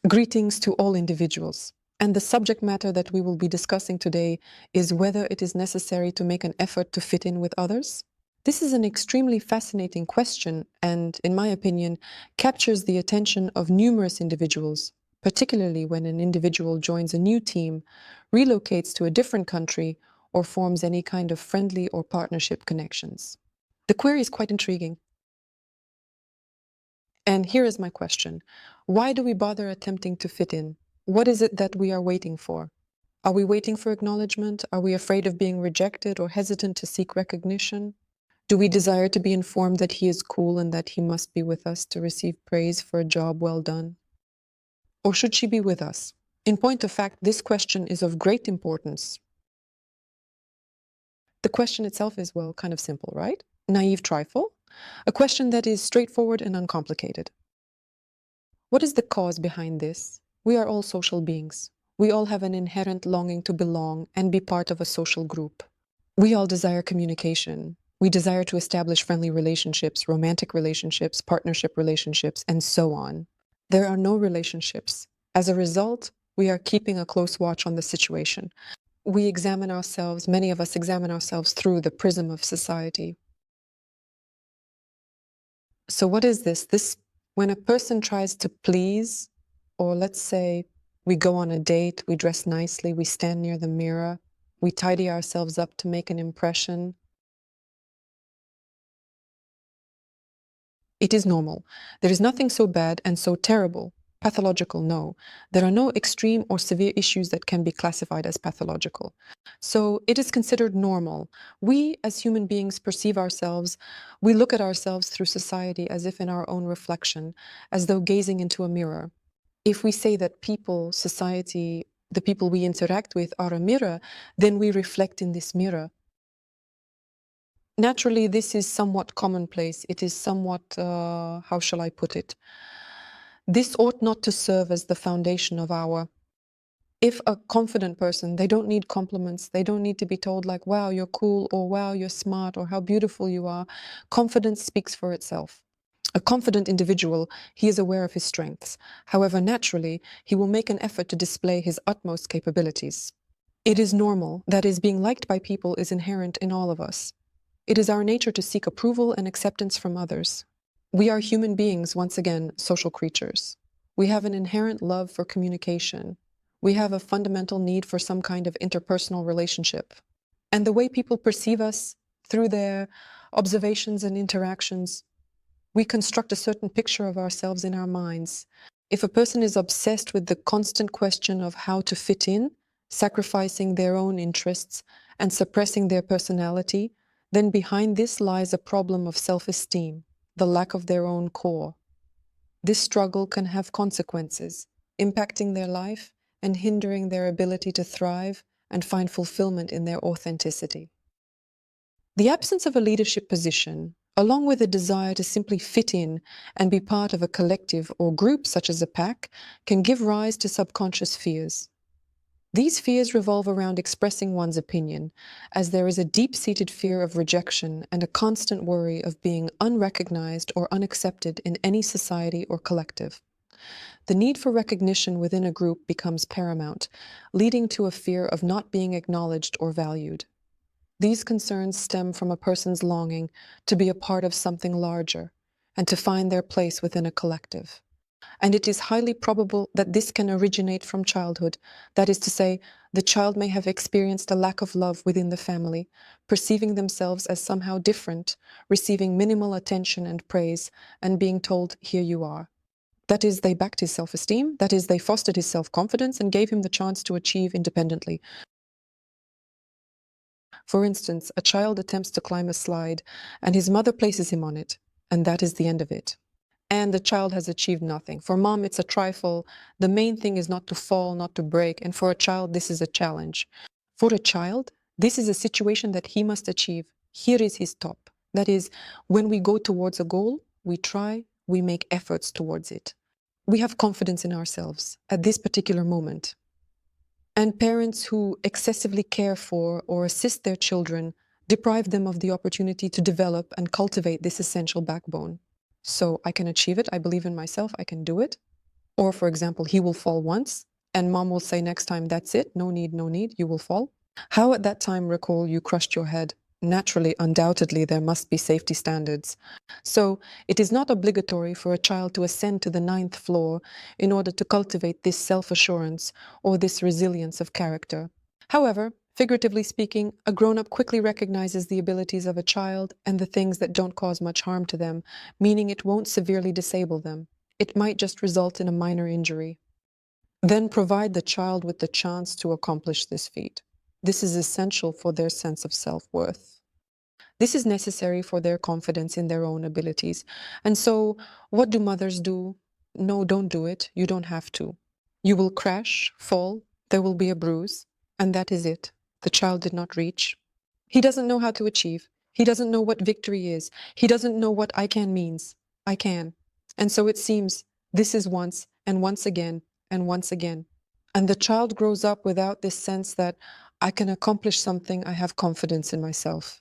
Greetings to all individuals. And the subject matter that we will be discussing today is whether it is necessary to make an effort to fit in with others. This is an extremely fascinating question and, in my opinion, captures the attention of numerous individuals, particularly when an individual joins a new team, relocates to a different country, or forms any kind of friendly or partnership connections. The query is quite intriguing. And here is my question. Why do we bother attempting to fit in? What is it that we are waiting for? Are we waiting for acknowledgement? Are we afraid of being rejected or hesitant to seek recognition? Do we desire to be informed that he is cool and that he must be with us to receive praise for a job well done? Or should she be with us? In point of fact, this question is of great importance. The question itself is, well, kind of simple, right? Naive trifle. A question that is straightforward and uncomplicated. What is the cause behind this? We are all social beings. We all have an inherent longing to belong and be part of a social group. We all desire communication. We desire to establish friendly relationships, romantic relationships, partnership relationships, and so on. There are no relationships. As a result, we are keeping a close watch on the situation. We examine ourselves, many of us examine ourselves through the prism of society. So what is this? When a person tries to please, or let's say we go on a date, we dress nicely, we stand near the mirror, we tidy ourselves up to make an impression. It is normal. There is nothing so bad and so terrible. Pathological, no. There are no extreme or severe issues that can be classified as pathological. So it is considered normal. We, as human beings, perceive ourselves, we look at ourselves through society as if in our own reflection, as though gazing into a mirror. If we say that people, society, the people we interact with are a mirror, then we reflect in this mirror. Naturally, this is somewhat commonplace. It is somewhat, how shall I put it? This ought not to serve as the foundation of our. If a confident person, they don't need compliments, they don't need to be told like, wow, you're cool, or wow, you're smart, or how beautiful you are. Confidence speaks for itself. A confident individual, he is aware of his strengths. However, naturally, he will make an effort to display his utmost capabilities. It is normal, that is, being liked by people is inherent in all of us. It is our nature to seek approval and acceptance from others. We are human beings, once again, social creatures. We have an inherent love for communication. We have a fundamental need for some kind of interpersonal relationship. And the way people perceive us through their observations and interactions, we construct a certain picture of ourselves in our minds. If a person is obsessed with the constant question of how to fit in, sacrificing their own interests and suppressing their personality, then behind this lies a problem of self-esteem, the lack of their own core. This struggle can have consequences, impacting their life and hindering their ability to thrive and find fulfillment in their authenticity. The absence of a leadership position, along with a desire to simply fit in and be part of a collective or group such as a pack, can give rise to subconscious fears. These fears revolve around expressing one's opinion, as there is a deep-seated fear of rejection and a constant worry of being unrecognized or unaccepted in any society or collective. The need for recognition within a group becomes paramount, leading to a fear of not being acknowledged or valued. These concerns stem from a person's longing to be a part of something larger and to find their place within a collective. And it is highly probable that this can originate from childhood. That is to say, the child may have experienced a lack of love within the family, perceiving themselves as somehow different, receiving minimal attention and praise, and being told, here you are. That is, they backed his self-esteem, that is, they fostered his self-confidence and gave him the chance to achieve independently. For instance, a child attempts to climb a slide, and his mother places him on it, and that is the end of it. And the child has achieved nothing. For mom, it's a trifle. The main thing is not to fall, not to break. And for a child, this is a challenge. For a child, this is a situation that he must achieve. Here is his top. That is, when we go towards a goal, we try, we make efforts towards it. We have confidence in ourselves at this particular moment. And parents who excessively care for or assist their children deprive them of the opportunity to develop and cultivate this essential backbone. So I can achieve it, I believe in myself, I can do it. Or, for example, he will fall once and mom will say next time, that's it, no need, you will fall. How at that time recall you crushed your head? Naturally, undoubtedly, there must be safety standards. So it is not obligatory for a child to ascend to the 9th floor in order to cultivate this self-assurance or this resilience of character. However, figuratively speaking, a grown-up quickly recognizes the abilities of a child and the things that don't cause much harm to them, meaning it won't severely disable them. It might just result in a minor injury. Then provide the child with the chance to accomplish this feat. This is essential for their sense of self-worth. This is necessary for their confidence in their own abilities. And so, what do mothers do? No, don't do it. You don't have to. You will crash, fall, there will be a bruise, and that is it. The child did not reach. He doesn't know how to achieve. He doesn't know what victory is. He doesn't know what I can means. I can. And so it seems this is once and once again and once again. And the child grows up without this sense that I can accomplish something, I have confidence in myself.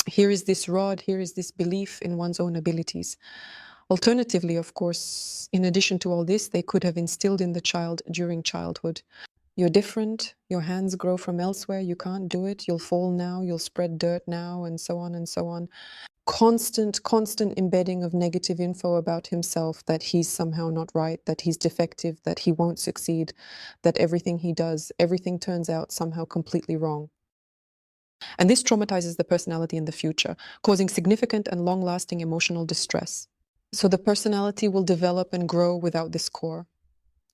Here is this rod, here is this belief in one's own abilities. Alternatively, of course, in addition to all this, they could have instilled in the child during childhood. You're different, your hands grow from elsewhere, you can't do it, you'll fall now, you'll spread dirt now, and so on and so on. Constant embedding of negative info about himself, that he's somehow not right, that he's defective, that he won't succeed, that everything he does, everything turns out somehow completely wrong. And this traumatizes the personality in the future, causing significant and long-lasting emotional distress. So the personality will develop and grow without this core.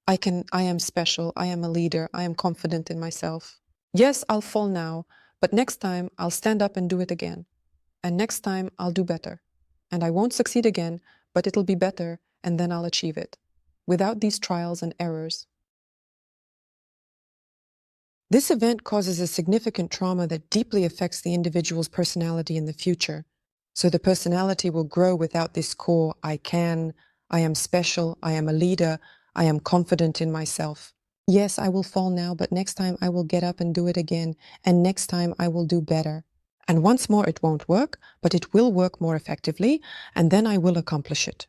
I am special, I am a leader, I am confident in myself. Yes, I'll fall now, but next time I'll stand up and do it again. And next time I'll do better. And I won't succeed again, but it'll be better, and then I'll achieve it. Without these trials and errors. This event causes a significant trauma that deeply affects the individual's personality in the future. So the personality will grow without this core, I can, I am special, I am a leader, I am confident in myself. Yes, I will fall now, but next time I will get up and do it again, and next time I will do better. And once more it won't work, but it will work more effectively, and then I will accomplish it.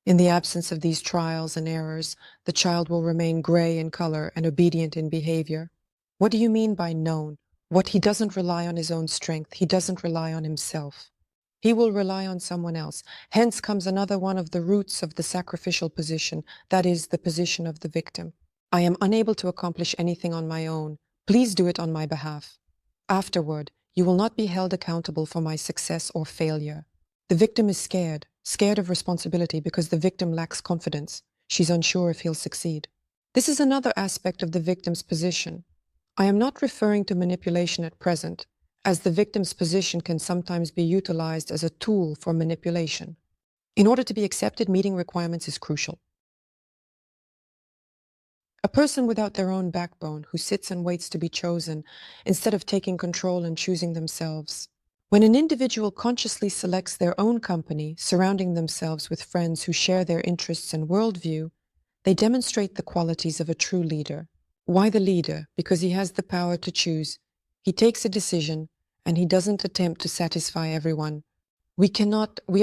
In the absence of these trials and errors, the child will remain gray in color and obedient in behavior. What do you mean by known? What he doesn't rely on his own strength, he doesn't rely on himself. He will rely on someone else. Hence comes another one of the roots of the sacrificial position, that is, the position of the victim. I am unable to accomplish anything on my own. Please do it on my behalf. Afterward, you will not be held accountable for my success or failure. The victim is scared of responsibility because the victim lacks confidence. She's unsure if he'll succeed. This is another aspect of the victim's position. I am not referring to manipulation at present, as the victim's position can sometimes be utilized as a tool for manipulation. In order to be accepted, meeting requirements is crucial. A person without their own backbone who sits and waits to be chosen instead of taking control and choosing themselves. When an individual consciously selects their own company, surrounding themselves with friends who share their interests and worldview, they demonstrate the qualities of a true leader. Why the leader? Because he has the power to choose. He takes a decision, and he doesn't attempt to satisfy everyone. We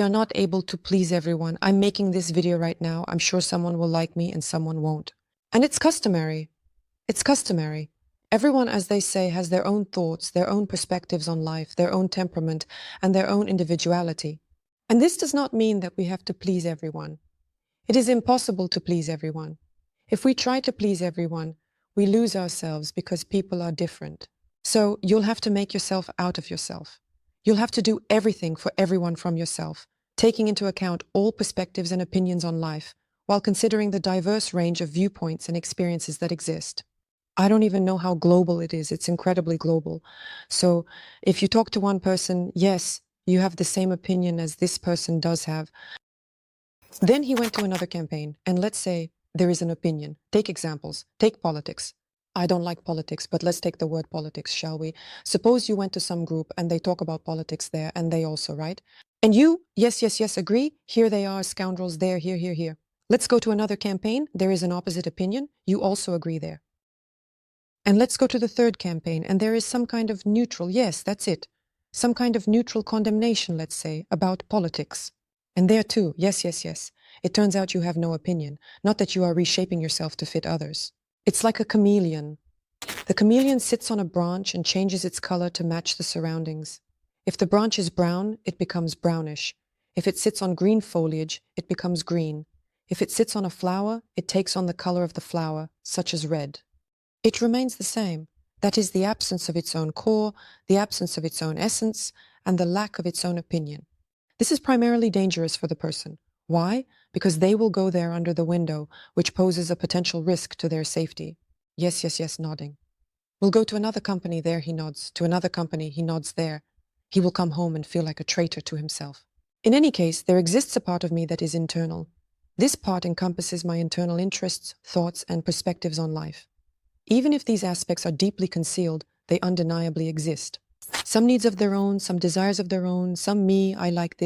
are not able to please everyone. I'm making this video right now. I'm sure someone will like me and someone won't. And it's customary. It's customary. Everyone, as they say, has their own thoughts, their own perspectives on life, their own temperament, and their own individuality. And this does not mean that we have to please everyone. It is impossible to please everyone. If we try to please everyone, we lose ourselves because people are different. So you'll have to make yourself out of yourself. You'll have to do everything for everyone from yourself, taking into account all perspectives and opinions on life, while considering the diverse range of viewpoints and experiences that exist. I don't even know how global it is. It's incredibly global. So if you talk to one person, yes, you have the same opinion as this person does have. Then he went to another campaign, and let's say there is an opinion. Take examples. Take politics. I don't like politics, but let's take the word politics, shall we? Suppose you went to some group and they talk about politics there, and they also, right? And you, yes, agree. Here they are, scoundrels there, here. Let's go to another campaign. There is an opposite opinion. You also agree there. And let's go to the third campaign, and there is some kind of neutral, yes, that's it, some kind of neutral condemnation, let's say, about politics. And there too, yes. it turns out you have no opinion, not that you are reshaping yourself to fit others. It's like a chameleon. The chameleon sits on a branch and changes its color to match the surroundings. If the branch is brown, it becomes brownish. If it sits on green foliage, it becomes green. If it sits on a flower, it takes on the color of the flower, such as red. It remains the same. That is the absence of its own core, the absence of its own essence, and the lack of its own opinion. This is primarily dangerous for the person. Why? Because they will go there under the window, which poses a potential risk to their safety. Yes, yes, yes, nodding. We'll go to another company, there he nods. To another company, he nods there. He will come home and feel like a traitor to himself. In any case, there exists a part of me that is internal. This part encompasses my internal interests, thoughts, and perspectives on life. Even if these aspects are deeply concealed, they undeniably exist. Some needs of their own, some desires of their own, some me, I like this.